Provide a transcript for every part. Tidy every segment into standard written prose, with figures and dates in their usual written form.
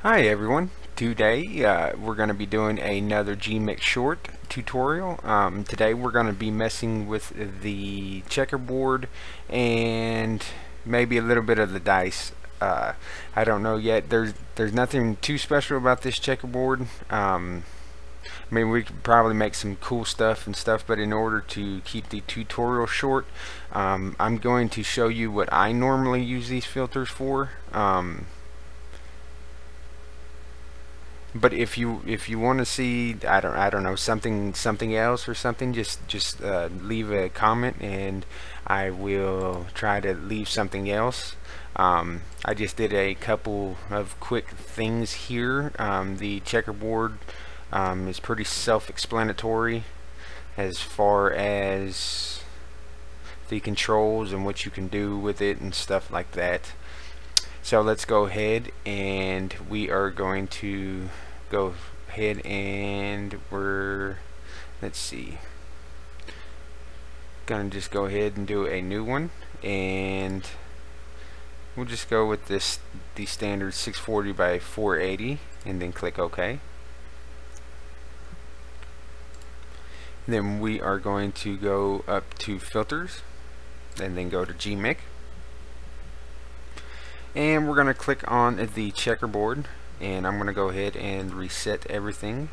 Hi everyone. Today we're going to be doing another Gmix short tutorial. Today we're going to be messing with the checkerboard and maybe a little bit of the dice. I don't know yet. There's nothing too special about this checkerboard. I mean, we could probably make some cool stuff and stuff, but in order to keep the tutorial short, I'm going to show you what I normally use these filters for. But if you want to see, I don't know, something else or something, just leave a comment and I will try to leave something else. I just did a couple of quick things here. The checkerboard is pretty self-explanatory as far as the controls and what you can do with it and stuff like that. So let's go ahead and we are going to go ahead and let's see, gonna just go ahead and do a new one, and we'll just go with the standard 640 by 480 and then click OK. Then we are going to go up to filters and then go to Gmix. And we're going to click on the checkerboard, and I'm going to go ahead and reset everything.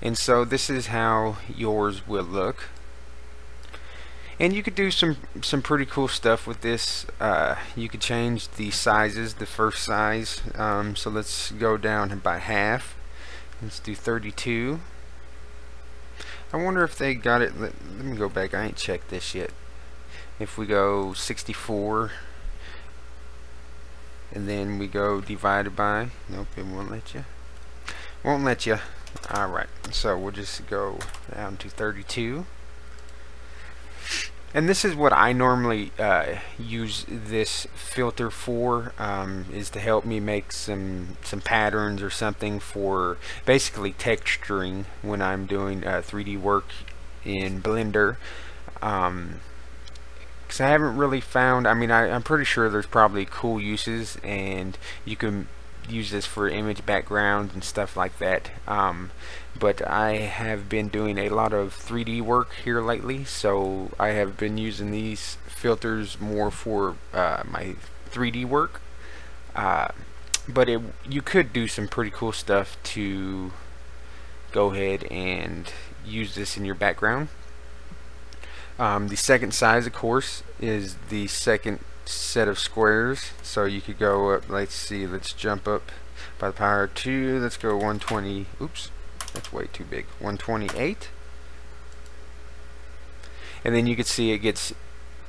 And so this is how yours will look. And you could do some pretty cool stuff with this. You could change the sizes, the first size. So let's go down by half. Let's do 32. I wonder if they got it. Let me go back. I ain't checked this yet. If we go 64. And then we go divided by, nope, it won't let you. Alright, so we'll just go down to 32. And this is what I normally use this filter for, is to help me make some patterns or something for basically texturing when I'm doing 3D work in Blender. Because I haven't really found, I mean, I'm pretty sure there's probably cool uses and you can use this for image background and stuff like that, but I have been doing a lot of 3D work here lately, so I have been using these filters more for my 3D work, but you could do some pretty cool stuff to go ahead and use this in your background. The second size, of course, is the second set of squares. So you could go up, let's jump up by the power of 2. Let's go 120. Oops, that's way too big. 128. And then you can see it gets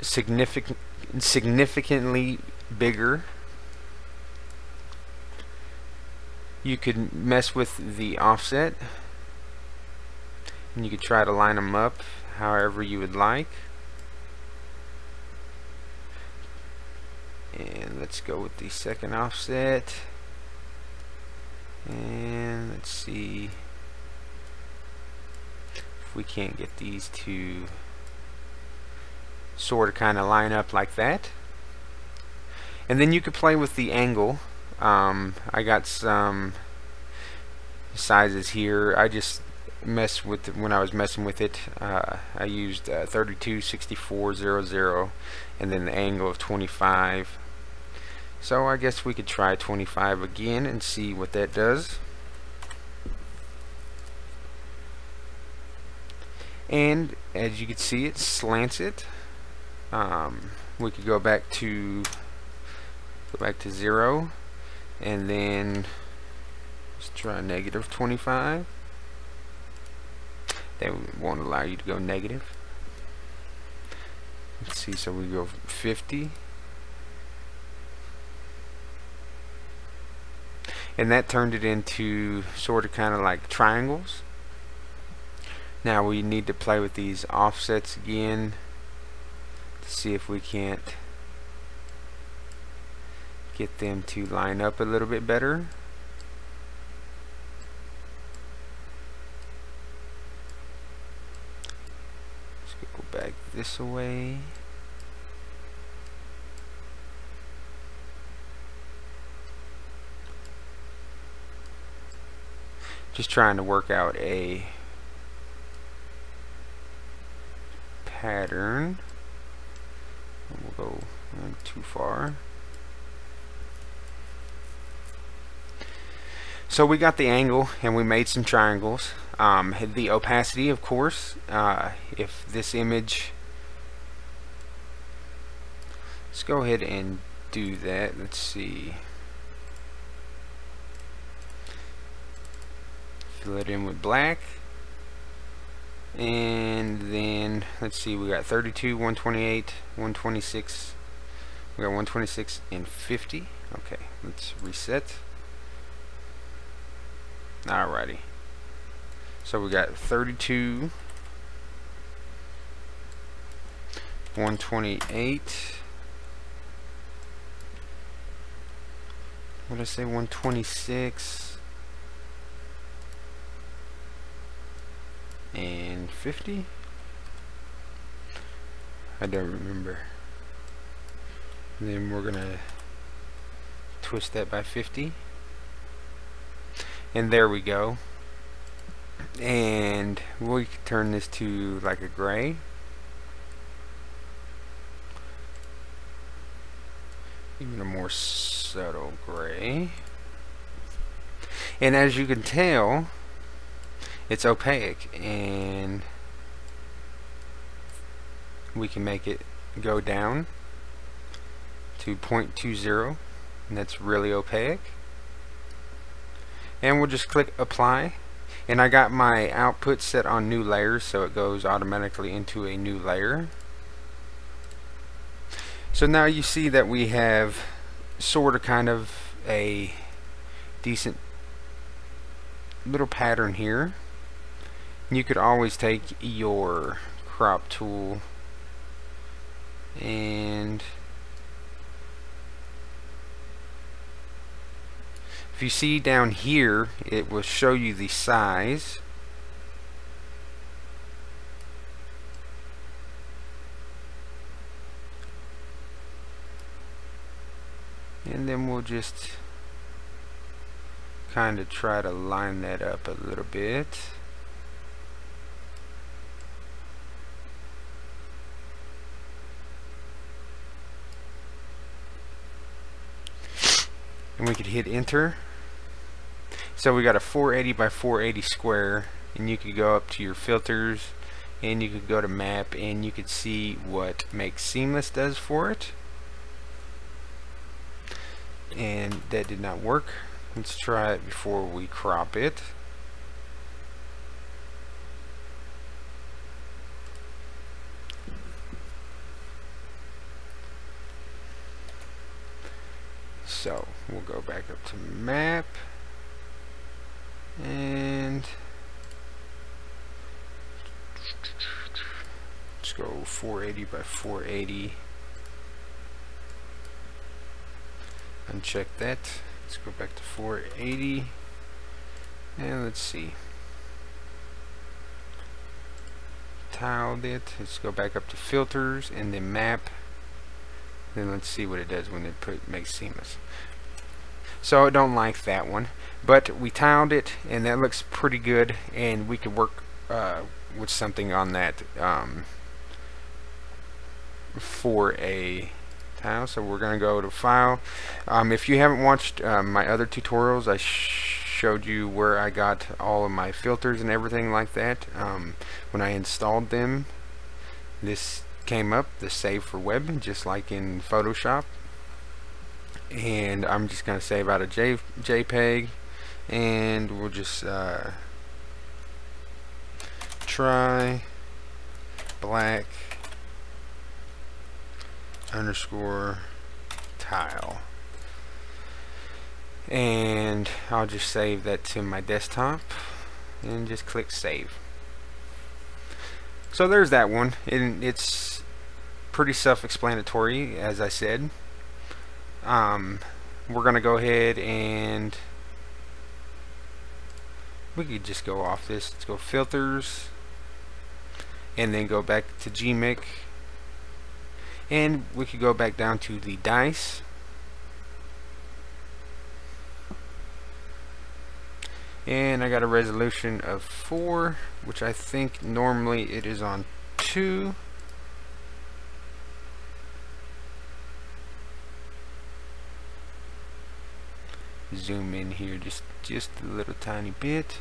significantly bigger. You could mess with the offset, and you could try to line them up however you would like. And let's go with the second offset, and let's see if we can't get these to sort of kind of line up like that. And then you could play with the angle. I got some sizes here. I just mess with it when I was messing with it. I used 32, 64, 00, and then the angle of 25. So I guess we could try 25 again and see what that does. And as you can see, it slants it. We could go back to 0, and then let's try negative 25. That won't allow you to go negative. Let's see, so we go 50. And that turned it into sort of kind of like triangles. Now we need to play with these offsets again to see if we can't get them to line up a little bit better. Back this way. just trying to work out a pattern. We'll go too far. So we got the angle and we made some triangles. The opacity, of course, if this image, let's go ahead and do that. Let's see, fill it in with black, and then let's see, we got 32, 128, 126, we got 126 and 50. Okay, let's reset. Alrighty, so we got 32, 128, what did I say, 126 and 50. I don't remember. And then we're gonna twist that by 50. And there we go. And we can turn this to like a gray. Even a more subtle gray. And as you can tell, it's opaque, and we can make it go down to 0.20, and that's really opaque. And we'll just click apply, and I got my output set on new layers, so it goes automatically into a new layer. So now you see that we have sort of kind of a decent little pattern here. You could always take your crop tool and if you see down here, it will show you the size. And then we'll just kind of try to line that up a little bit. And we could hit enter. So we got a 480 by 480 square, and you could go up to your filters and you could go to map and you could see what Make Seamless does for it. And that did not work. Let's try it before we crop it. So we'll go back up to map and let's go 480 by 480. Uncheck that. Let's go back to 480 and let's see. Tiled it. Let's go back up to filters and then map. Then let's see what it does when it makes seamless. So I don't like that one, but we tiled it and that looks pretty good, and we could work with something on that for a tile. So we're gonna go to file. If you haven't watched my other tutorials, I showed you where I got all of my filters and everything like that. When I installed them, this came up, the save for web, just like in Photoshop. And I'm just going to save out a JPEG, and we'll just try black underscore tile, and I'll just save that to my desktop and just click save. So there's that one, and it's pretty self-explanatory, as I said. We're gonna go ahead and we could just go off this. Let's go filters and then go back to Gimp, and we could go back down to the dice, and I got a resolution of 4, which I think normally it is on 2. Zoom in here just a little tiny bit.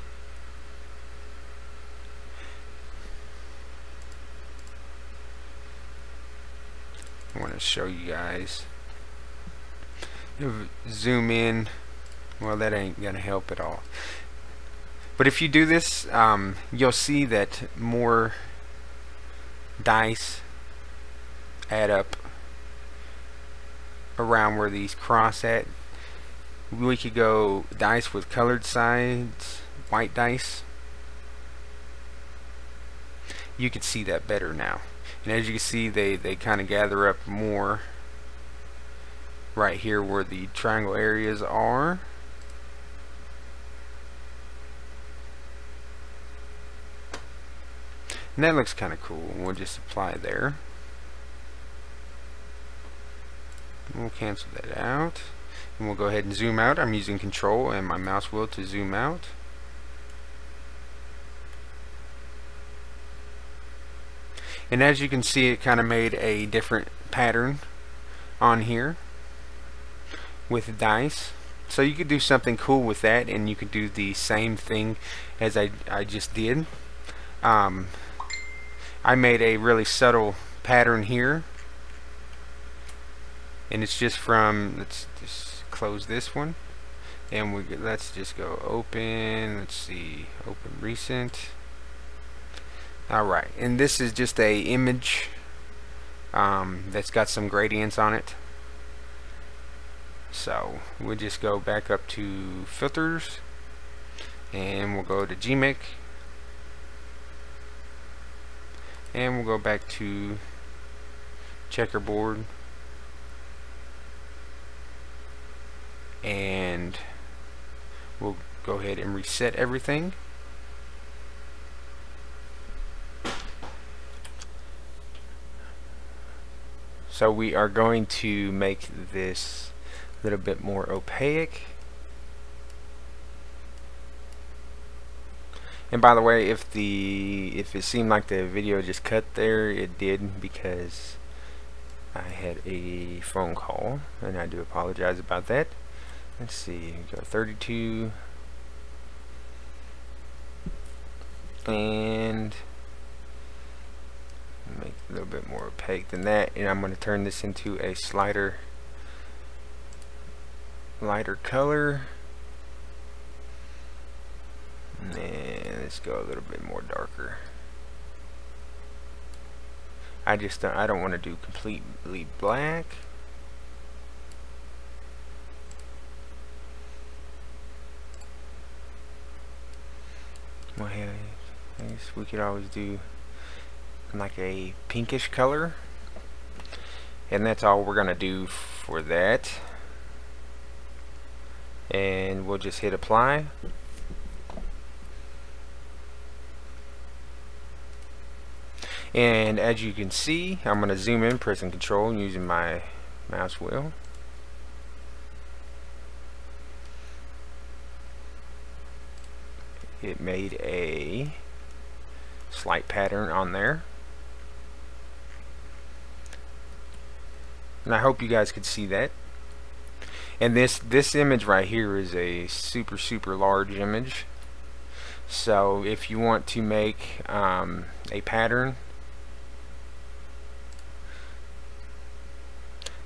I want to show you guys. Zoom in. Well, that ain't gonna help at all. But if you do this, you'll see that more dice add up around where these cross at. We could go dice with colored sides, white dice. You can see that better now. And as you can see, they kind of gather up more right here where the triangle areas are. And that looks kind of cool. We'll just apply there. We'll cancel that out. And we'll go ahead and zoom out. I'm using Control and my mouse wheel to zoom out. And as you can see, it kind of made a different pattern on here with dice. So you could do something cool with that, and you could do the same thing as I just did. I made a really subtle pattern here, and it's just from, let's just close this one, and let's just go open, let's see, open recent. Alright, and this is just a image that's got some gradients on it. So we'll just go back up to filters, and we'll go to Gimp, and we'll go back to Checkerboard, and we'll go ahead and reset everything. So we are going to make this a little bit more opaque. And by the way, if it seemed like the video just cut there, it did, because I had a phone call, and I do apologize about that. Let's see, go 32, and make it a little bit more opaque than that, and I'm going to turn this into a lighter color, and let's go a little bit more darker. I don't want to do completely black. Well, hey, I guess we could always do like a pinkish color, and that's all we're gonna do for that. And we'll just hit apply. And as you can see, I'm gonna zoom in, pressing Control and using my mouse wheel. It made a slight pattern on there. And I hope you guys could see that. And this image right here is a super large image. So if you want to make a pattern,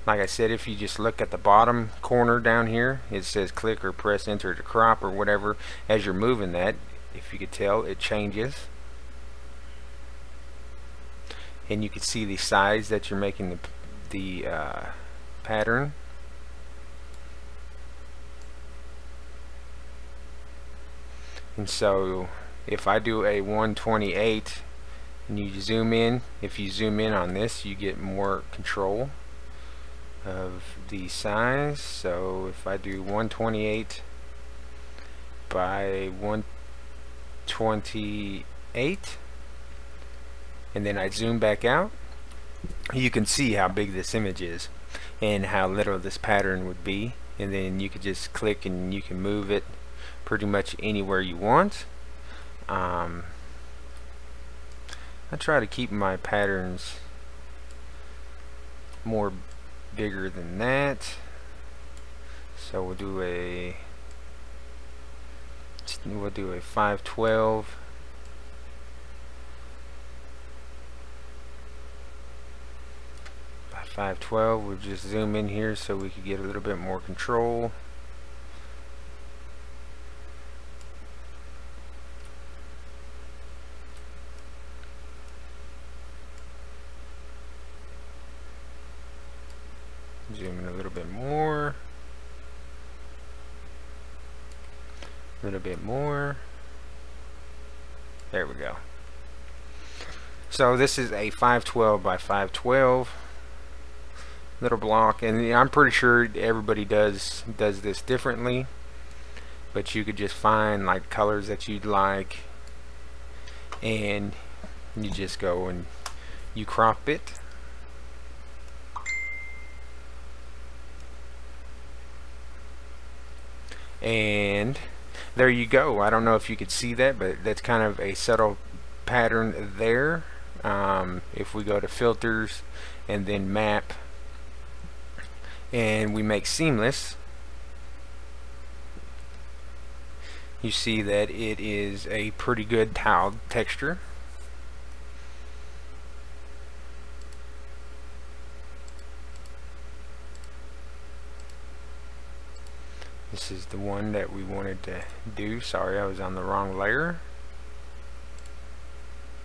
like I said, if you just look at the bottom corner down here, it says click or press enter to crop or whatever. As you're moving that, if you could tell, it changes. And you can see the size that you're making the pattern. And so if I do a 128 and you zoom in, if you zoom in on this, you get more control of the size. So if I do 128 by 128 and then I zoom back out, you can see how big this image is and how little this pattern would be. And then you could just click and you can move it pretty much anywhere you want. I try to keep my patterns more bigger than that, so we'll do a 512. By 512, we'll just zoom in here so we can get a little bit more control. Zoom in a little bit more. A little bit more. There we go. So this is a 512 by 512 little block, and I'm pretty sure everybody does this differently, but you could just find like colors that you'd like, and you just go and you crop it. And there you go. I don't know if you could see that, but that's kind of a subtle pattern there. If we go to filters and then map and we make seamless, you see that it is a pretty good tiled texture. This is the one that we wanted to do. Sorry, I was on the wrong layer.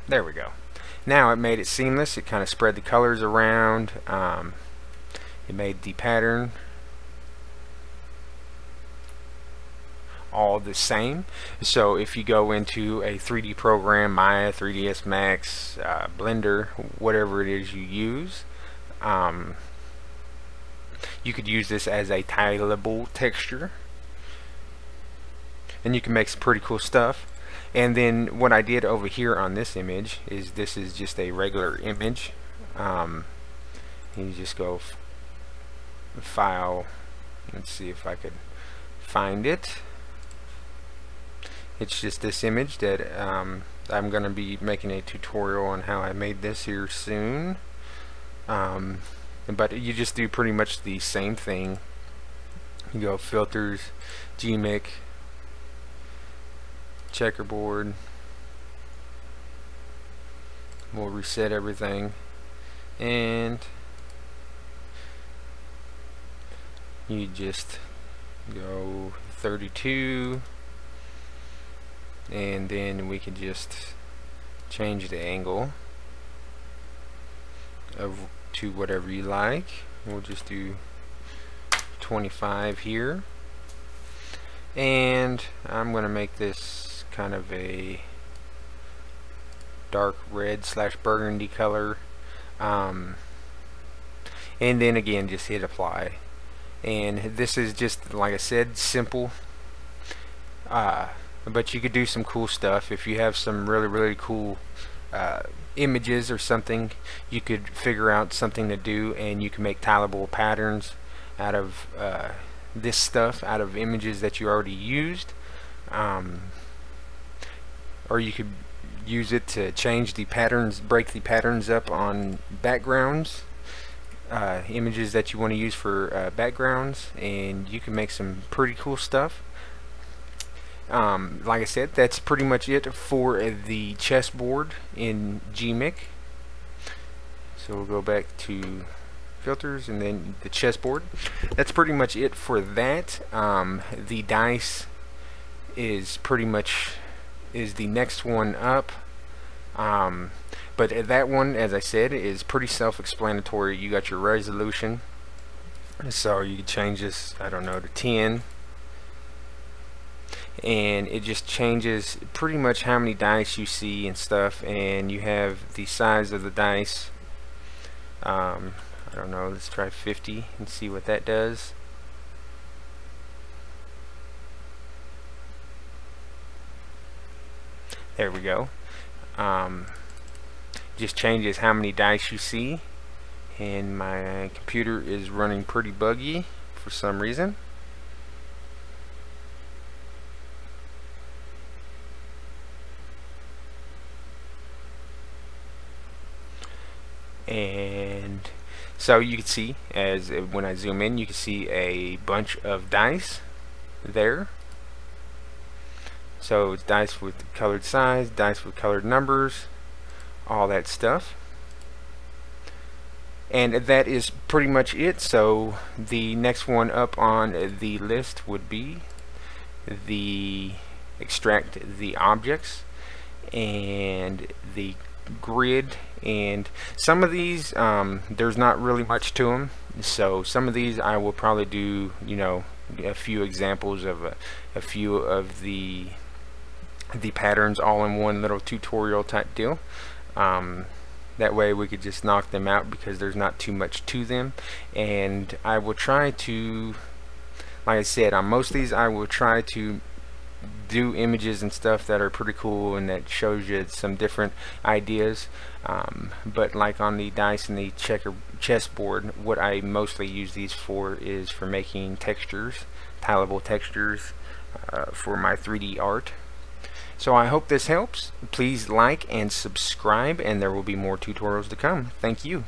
There we go. Now it made it seamless. It kind of spread the colors around. It made the pattern all the same. So if you go into a 3D program, Maya, 3ds Max, Blender, whatever it is you use, you could use this as a tileable texture, and you can make some pretty cool stuff. And then what I did over here on this image is, this is just a regular image. You just go file, let's see if I could find it. It's just this image that I'm going to be making a tutorial on how I made this here soon. But you just do pretty much the same thing. You go filters, Gimp, Checkerboard. We'll reset everything, and you just go 32, and then we can just change the angle to whatever you like. We'll just do 25 here, and I'm going to make this kind of a dark red / burgundy color, and then again just hit apply. And this is just, like I said, simple, but you could do some cool stuff. If you have some really cool images or something, you could figure out something to do, and you can make tileable patterns out of this stuff, out of images that you already used, or you could use it to change the patterns, break the patterns up on backgrounds, images that you want to use for backgrounds, and you can make some pretty cool stuff. Like I said, that's pretty much it for the chessboard in Gimp. So we'll go back to filters and then the chessboard. That's pretty much it for that. The dice is pretty much the next one up. But that one, as I said, is pretty self-explanatory. You got your resolution, so you can change this, I don't know, to 10, and it just changes pretty much how many dice you see and stuff, and you have the size of the dice. I don't know, let's try 50 and see what that does. There we go. Just changes how many dice you see, and my computer is running pretty buggy for some reason. So you can see, as when I zoom in, you can see a bunch of dice there. So it's dice with colored size, dice with colored numbers, all that stuff. And that is pretty much it. So the next one up on the list would be the extract the objects and the grid. And some of these there's not really much to them, so some of these I will probably do, you know, a few examples of a few of the patterns all in one little tutorial type deal. That way we could just knock them out because there's not too much to them. And I will try to, like I said, on most of these I will try to do images and stuff that are pretty cool and that shows you some different ideas. But like on the dice and the chessboard, what I mostly use these for is for making textures, tileable textures, for my 3D art. So I hope this helps. Please like and subscribe, and there will be more tutorials to come. Thank you.